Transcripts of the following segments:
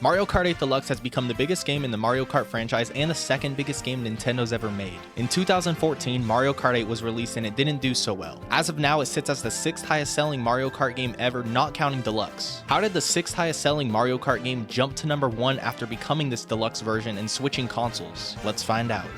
Mario Kart 8 Deluxe has become the biggest game in the Mario Kart franchise and the second biggest game Nintendo's ever made. In 2014, Mario Kart 8 was released and it didn't do so well. As of now, it sits as the 6th highest selling Mario Kart game ever, not counting Deluxe. How did the 6th highest selling Mario Kart game jump to number 1 after becoming this Deluxe version and switching consoles? Let's find out.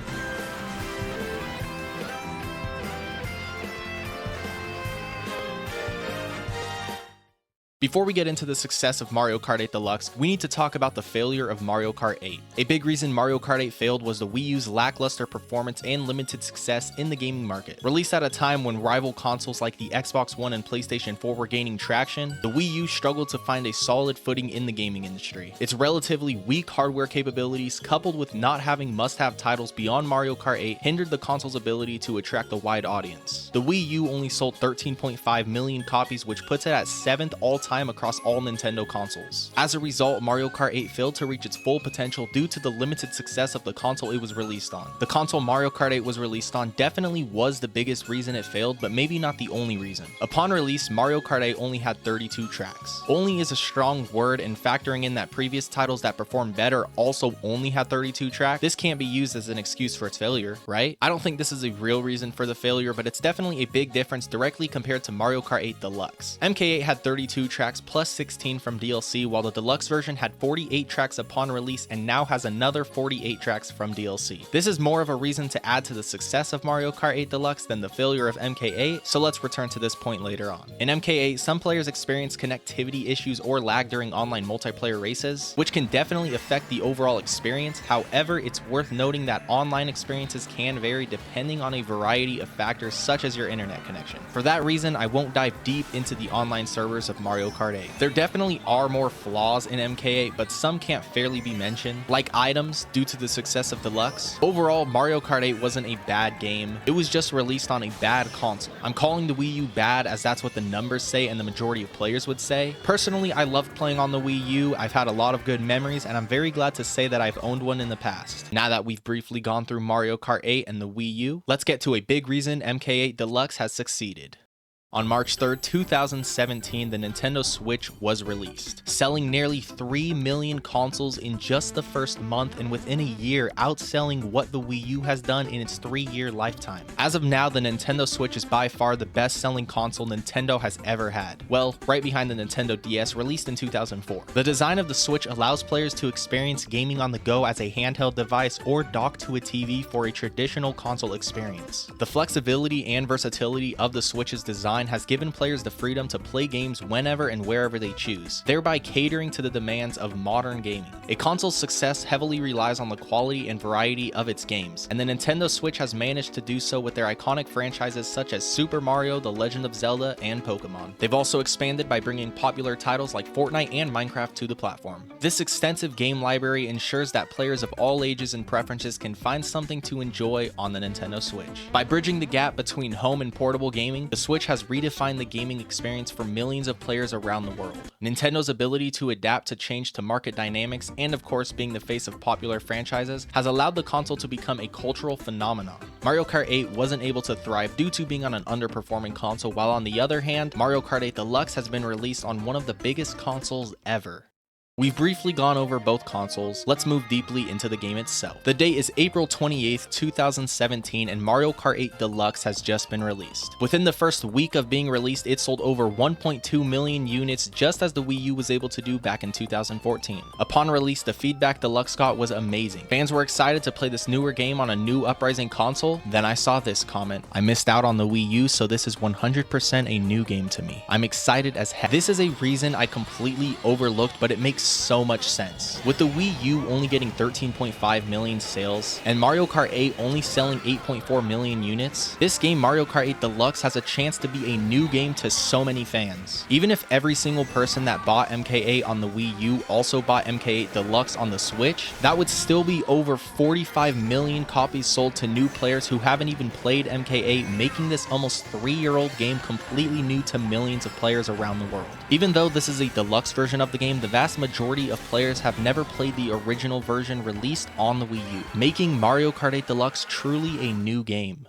Before we get into the success of Mario Kart 8 Deluxe, we need to talk about the failure of Mario Kart 8. A big reason Mario Kart 8 failed was the Wii U's lackluster performance and limited success in the gaming market. Released at a time when rival consoles like the Xbox One and PlayStation 4 were gaining traction, the Wii U struggled to find a solid footing in the gaming industry. Its relatively weak hardware capabilities, coupled with not having must-have titles beyond Mario Kart 8, hindered the console's ability to attract a wide audience. The Wii U only sold 13.5 million copies, which puts it at 7th all-time across all Nintendo consoles. As a result, Mario Kart 8 failed to reach its full potential due to the limited success of the console it was released on. The console Mario Kart 8 was released on definitely was the biggest reason it failed, but maybe not the only reason. Upon release, Mario Kart 8 only had 32 tracks. Only is a strong word, and factoring in that previous titles that performed better also only had 32 tracks, this can't be used as an excuse for its failure, right? I don't think this is a real reason for the failure, but it's definitely a big difference directly compared to Mario Kart 8 Deluxe. MK8 had 32 tracks plus 16 from DLC, while the Deluxe version had 48 tracks upon release and now has another 48 tracks from DLC. This is more of a reason to add to the success of Mario Kart 8 Deluxe than the failure of MK8, so let's return to this point later on. In MK8, some players experience connectivity issues or lag during online multiplayer races, which can definitely affect the overall experience. However, it's worth noting that online experiences can vary depending on a variety of factors such as your internet connection. For that reason, I won't dive deep into the online servers of Mario Kart 8. There definitely are more flaws in MK8, but some can't fairly be mentioned, like items due to the success of Deluxe. Overall, Mario Kart 8 wasn't a bad game, it was just released on a bad console. I'm calling the Wii U bad as that's what the numbers say and the majority of players would say. Personally, I loved playing on the Wii U, I've had a lot of good memories, and I'm very glad to say that I've owned one in the past. Now that we've briefly gone through Mario Kart 8 and the Wii U, let's get to a big reason MK8 Deluxe has succeeded. On March 3rd, 2017, the Nintendo Switch was released, selling nearly 3 million consoles in just the first month and within a year outselling what the Wii U has done in its 3-year lifetime. As of now, the Nintendo Switch is by far the best-selling console Nintendo has ever had. Well, right behind the Nintendo DS, released in 2004. The design of the Switch allows players to experience gaming on the go as a handheld device or dock to a TV for a traditional console experience. The flexibility and versatility of the Switch's design has given players the freedom to play games whenever and wherever they choose, thereby catering to the demands of modern gaming. A console's success heavily relies on the quality and variety of its games, and the Nintendo Switch has managed to do so with their iconic franchises such as Super Mario, The Legend of Zelda, and Pokemon. They've also expanded by bringing popular titles like Fortnite and Minecraft to the platform. This extensive game library ensures that players of all ages and preferences can find something to enjoy on the Nintendo Switch. By bridging the gap between home and portable gaming, the Switch has redefine the gaming experience for millions of players around the world. Nintendo's ability to adapt to change to market dynamics and of course being the face of popular franchises has allowed the console to become a cultural phenomenon. Mario Kart 8 wasn't able to thrive due to being on an underperforming console, while on the other hand, Mario Kart 8 Deluxe has been released on one of the biggest consoles ever. We've briefly gone over both consoles, let's move deeply into the game itself. The date is April 28th, 2017, and Mario Kart 8 Deluxe has just been released. Within the first week of being released, it sold over 1.2 million units, just as the Wii U was able to do back in 2014. Upon release, the feedback Deluxe got was amazing. Fans were excited to play this newer game on a new uprising console. Then I saw this comment: "I missed out on the Wii U, so this is 100% a new game to me. I'm excited as heck." This is a reason I completely overlooked, but it makes so much sense. With the Wii U only getting 13.5 million sales and Mario Kart 8 only selling 8.4 million units, this game Mario Kart 8 Deluxe has a chance to be a new game to so many fans. Even if every single person that bought MK8 on the Wii U also bought MK8 Deluxe on the Switch, that would still be over 45 million copies sold to new players who haven't even played MK8, making this almost 3-year-old game completely new to millions of players around the world. Even though this is a deluxe version of the game, the vast majority of players have never played the original version released on the Wii U, making Mario Kart 8 Deluxe truly a new game.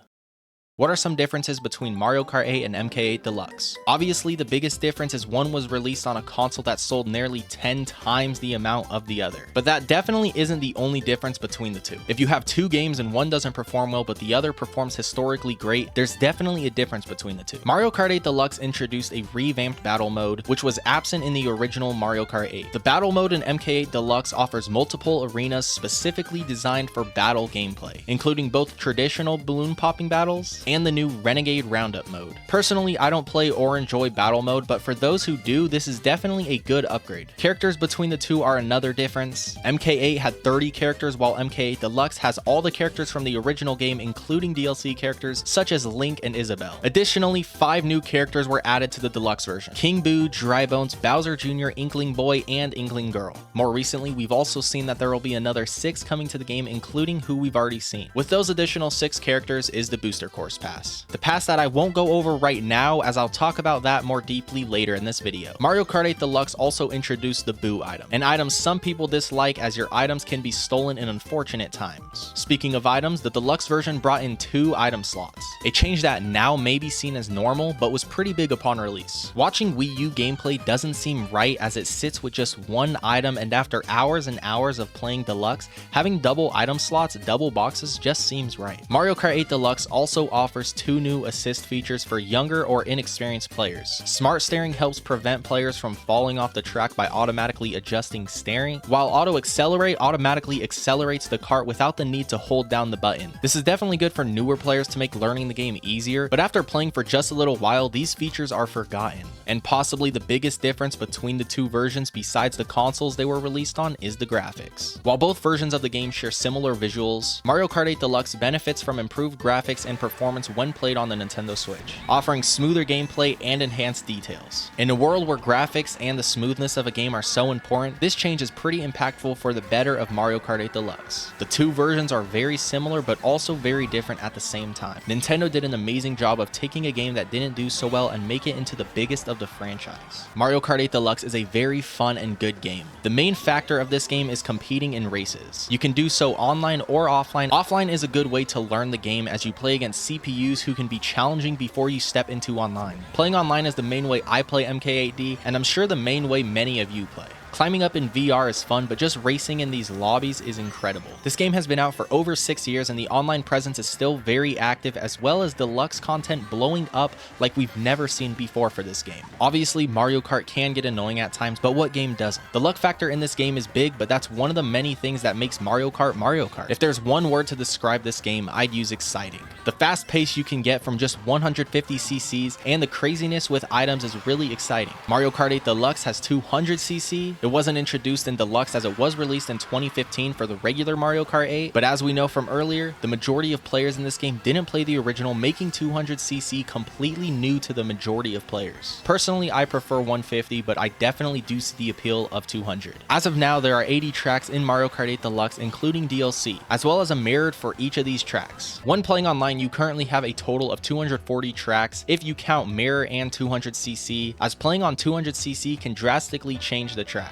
What are some differences between Mario Kart 8 and MK8 Deluxe? Obviously, the biggest difference is one was released on a console that sold nearly 10 times the amount of the other. But that definitely isn't the only difference between the two. If you have two games and one doesn't perform well but the other performs historically great, there's definitely a difference between the two. Mario Kart 8 Deluxe introduced a revamped battle mode, which was absent in the original Mario Kart 8. The battle mode in MK8 Deluxe offers multiple arenas specifically designed for battle gameplay, including both traditional balloon popping battles and the new Renegade Roundup mode. Personally, I don't play or enjoy battle mode, but for those who do, this is definitely a good upgrade. Characters between the two are another difference. MK8 had 30 characters while MK8 Deluxe has all the characters from the original game, including DLC characters such as Link and Isabelle. Additionally, 5 new characters were added to the Deluxe version: King Boo, Dry Bones, Bowser Jr., Inkling Boy, and Inkling Girl. More recently, we've also seen that there will be another 6 coming to the game, including who we've already seen. With those additional 6 characters is the Booster Course Pass. The pass that I won't go over right now, as I'll talk about that more deeply later in this video. Mario Kart 8 Deluxe also introduced the Boo item, an item some people dislike as your items can be stolen in unfortunate times. Speaking of items, the Deluxe version brought in 2 item slots, a change that now may be seen as normal but was pretty big upon release. Watching Wii U gameplay doesn't seem right as it sits with just one item, and after hours and hours of playing Deluxe, having double item slots, double boxes just seems right. Mario Kart 8 Deluxe also offers 2 new assist features for younger or inexperienced players. Smart steering helps prevent players from falling off the track by automatically adjusting steering, while Auto Accelerate automatically accelerates the kart without the need to hold down the button. This is definitely good for newer players to make learning the game easier, but after playing for just a little while, these features are forgotten. And possibly the biggest difference between the two versions besides the consoles they were released on is the graphics. While both versions of the game share similar visuals, Mario Kart 8 Deluxe benefits from improved graphics and performance when played on the Nintendo Switch, offering smoother gameplay and enhanced details. In a world where graphics and the smoothness of a game are so important, this change is pretty impactful for the better of Mario Kart 8 Deluxe. The two versions are very similar but also very different at the same time. Nintendo did an amazing job of taking a game that didn't do so well and make it into the biggest of the franchise. Mario Kart 8 Deluxe is a very fun and good game. The main factor of this game is competing in races. You can do so online or offline. Offline is a good way to learn the game as you play against CPUs who can be challenging before you step into online. Playing online is the main way I play MK8D, and I'm sure the main way many of you play. Climbing up in VR is fun, but just racing in these lobbies is incredible. This game has been out for over 6 years and the online presence is still very active, as well as Deluxe content blowing up like we've never seen before for this game. Obviously, Mario Kart can get annoying at times, but what game doesn't? The luck factor in this game is big, but that's one of the many things that makes Mario Kart Mario Kart. If there's one word to describe this game, I'd use exciting. The fast pace you can get from just 150 cc's and the craziness with items is really exciting. Mario Kart 8 Deluxe has 200 cc. It wasn't introduced in Deluxe as it was released in 2015 for the regular Mario Kart 8, but as we know from earlier, the majority of players in this game didn't play the original, making 200cc completely new to the majority of players. Personally, I prefer 150, but I definitely do see the appeal of 200. As of now, there are 80 tracks in Mario Kart 8 Deluxe, including DLC, as well as a mirrored for each of these tracks. When playing online, you currently have a total of 240 tracks if you count mirror and 200cc, as playing on 200cc can drastically change the track.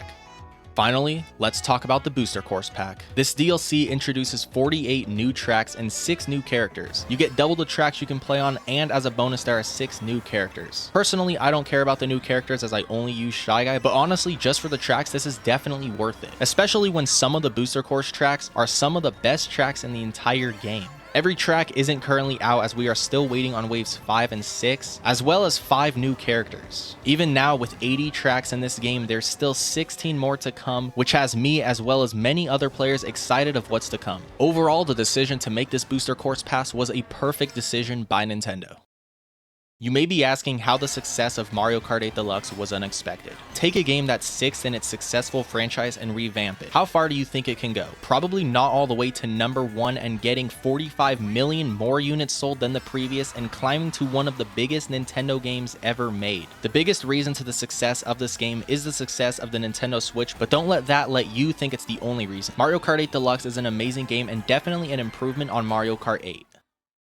Finally, let's talk about the Booster Course Pack. This DLC introduces 48 new tracks and 6 new characters. You get double the tracks you can play on, and as a bonus there are 6 new characters. Personally, I don't care about the new characters as I only use Shy Guy, but honestly, just for the tracks, this is definitely worth it. Especially when some of the Booster Course tracks are some of the best tracks in the entire game. Every track isn't currently out as we are still waiting on waves 5 and 6, as well as 5 new characters. Even now with 80 tracks in this game, there's still 16 more to come, which has me as well as many other players excited of what's to come. Overall, the decision to make this Booster Course Pass was a perfect decision by Nintendo. You may be asking how the success of Mario Kart 8 Deluxe was unexpected. Take a game that's 6th in its successful franchise and revamp it. How far do you think it can go? Probably not all the way to number 1 and getting 45 million more units sold than the previous and climbing to one of the biggest Nintendo games ever made. The biggest reason to the success of this game is the success of the Nintendo Switch, but don't let you think it's the only reason. Mario Kart 8 Deluxe is an amazing game and definitely an improvement on Mario Kart 8.